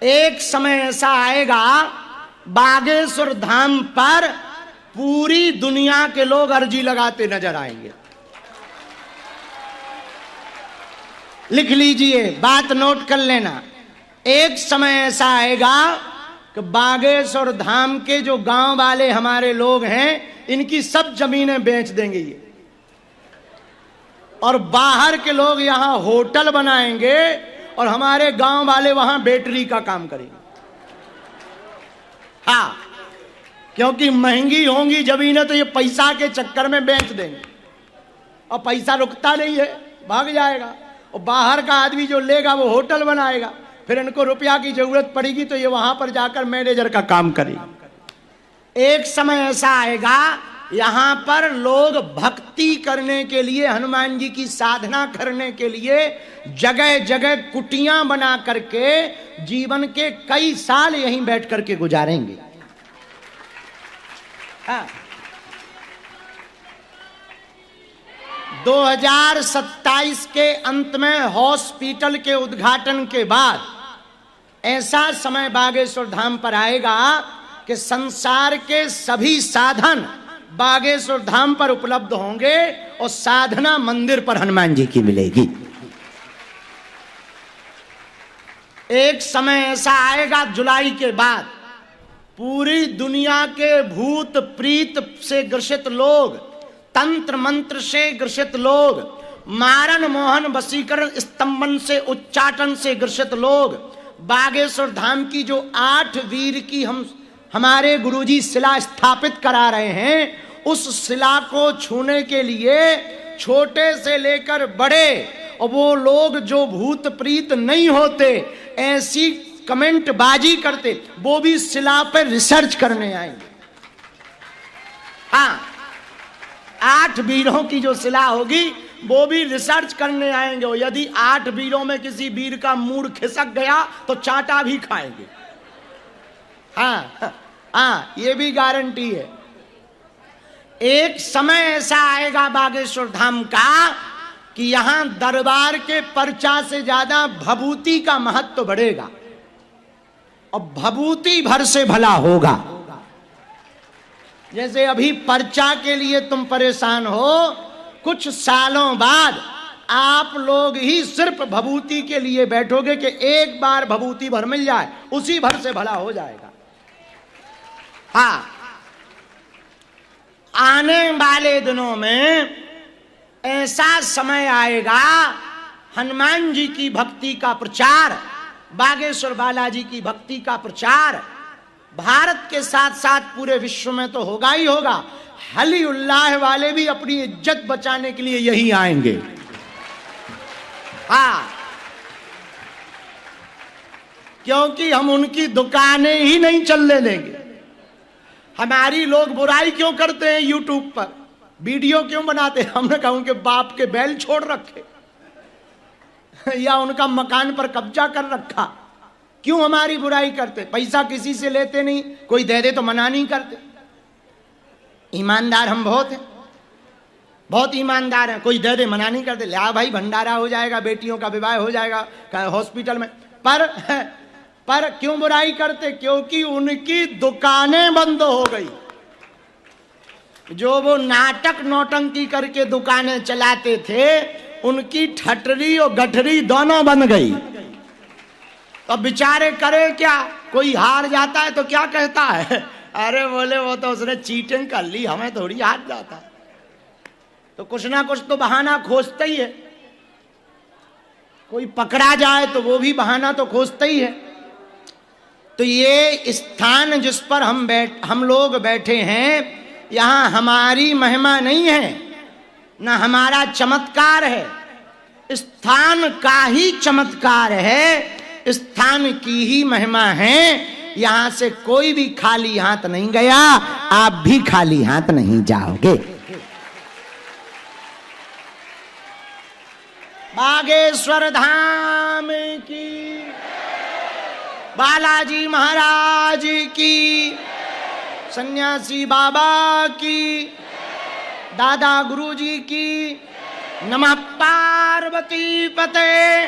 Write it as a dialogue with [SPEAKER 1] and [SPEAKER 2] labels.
[SPEAKER 1] एक समय ऐसा आएगा बागेश्वर धाम पर पूरी दुनिया के लोग अर्जी लगाते नजर आएंगे। लिख लीजिए, बात नोट कर लेना। एक समय ऐसा आएगा कि बागेश्वर धाम के जो गांव वाले हमारे लोग हैं, इनकी सब जमीनें बेच देंगे ये, और बाहर के लोग यहां होटल बनाएंगे और हमारे गांव वाले वहां बैटरी का काम करेंगे। हाँ, क्योंकि महंगी होंगी जमीनें तो ये पैसा के चक्कर में बेच देंगे, और पैसा रुकता नहीं है, भाग जाएगा। और बाहर का आदमी जो लेगा वो होटल बनाएगा, फिर इनको रुपया की जरूरत पड़ेगी तो ये वहां पर जाकर मैनेजर का काम करेगी। एक समय ऐसा आएगा यहां पर लोग भक्ति करने के लिए, हनुमान जी की साधना करने के लिए जगह जगह कुटियां बना करके जीवन के कई साल यहीं बैठ करके गुजारेंगे। हाँ। 2027 के अंत में हॉस्पिटल के उद्घाटन के बाद ऐसा समय बागेश्वर धाम पर आएगा कि संसार के सभी साधन बागेश्वर धाम पर उपलब्ध होंगे और साधना मंदिर पर हनुमान जी की मिलेगी। एक समय ऐसा आएगा जुलाई के बाद, पूरी दुनिया के भूत प्रीत से ग्रसित लोग, तंत्र मंत्र से ग्रसित लोग, मारण मोहन वशीकरण स्तंभन से उच्चाटन से ग्रसित लोग बागेश्वर धाम की जो 8 वीर की हमारे गुरुजी शिला स्थापित करा रहे हैं, उस शिला को छूने के लिए छोटे से लेकर बड़े, और वो लोग जो भूत प्रीत नहीं होते, ऐसी कमेंट बाजी करते, वो भी शिला पर रिसर्च करने आएंगे। हाँ, 8 वीरों की जो शिला होगी वो भी रिसर्च करने आएंगे, और यदि 8 वीरों में किसी वीर का मूड खिसक गया तो चाटा भी खाएंगे। हाँ हाँ, ये भी गारंटी है। एक समय ऐसा आएगा बागेश्वर धाम का कि यहां दरबार के पर्चा से ज्यादा भभूति का महत्व बढ़ेगा, और भभूति भर से भला होगा। जैसे अभी पर्चा के लिए तुम परेशान हो, कुछ सालों बाद आप लोग ही सिर्फ भभूति के लिए बैठोगे कि एक बार भभूति भर मिल जाए, उसी भर से भला हो जाएगा। हाँ, आने वाले दिनों में ऐसा समय आएगा, हनुमान जी की भक्ति का प्रचार, बागेश्वर बालाजी की भक्ति का प्रचार भारत के साथ साथ पूरे विश्व में तो होगा ही होगा। हली उल्लाह वाले भी अपनी इज्जत बचाने के लिए यही आएंगे। हाँ, क्योंकि हम उनकी दुकानें ही नहीं चलने देंगे। हमारी लोग बुराई क्यों करते हैं, यूट्यूब पर वीडियो क्यों बनाते हैं? हमने कहा उनके बाप के बैल छोड़ रखे या उनका मकान पर कब्जा कर रखा, क्यों हमारी बुराई करते? पैसा किसी से लेते नहीं, कोई दे दे तो मना नहीं करते। ईमानदार हम बहुत हैं, बहुत ईमानदार हैं। कोई दे दे मना नहीं करते, ला भाई भंडारा हो जाएगा, बेटियों का विवाह हो जाएगा हॉस्पिटल में। पर क्यों बुराई करते? क्योंकि उनकी दुकानें बंद हो गई। जो वो नाटक नौटंकी करके दुकानें चलाते थे, उनकी ठटरी और गठरी दोनों बन गई। तो बेचारे करे क्या? कोई हार जाता है तो क्या कहता है, अरे बोले वो तो उसने चीटिंग कर ली, हमें थोड़ी हार जाता। तो कुछ ना कुछ तो बहाना खोजता ही है। कोई पकड़ा जाए तो वो भी बहाना तो खोजता ही है। तो ये स्थान जिस पर हम लोग बैठे हैं, यहाँ हमारी महिमा नहीं है, ना हमारा चमत्कार है, स्थान का ही चमत्कार है, स्थान की ही महिमा है। यहां से कोई भी खाली हाथ नहीं गया, आप भी खाली हाथ नहीं जाओगे। बागेश्वर धाम की, बालाजी महाराज की, सन्यासी बाबा की, दादा गुरुजी की। नमः पार्वती पते।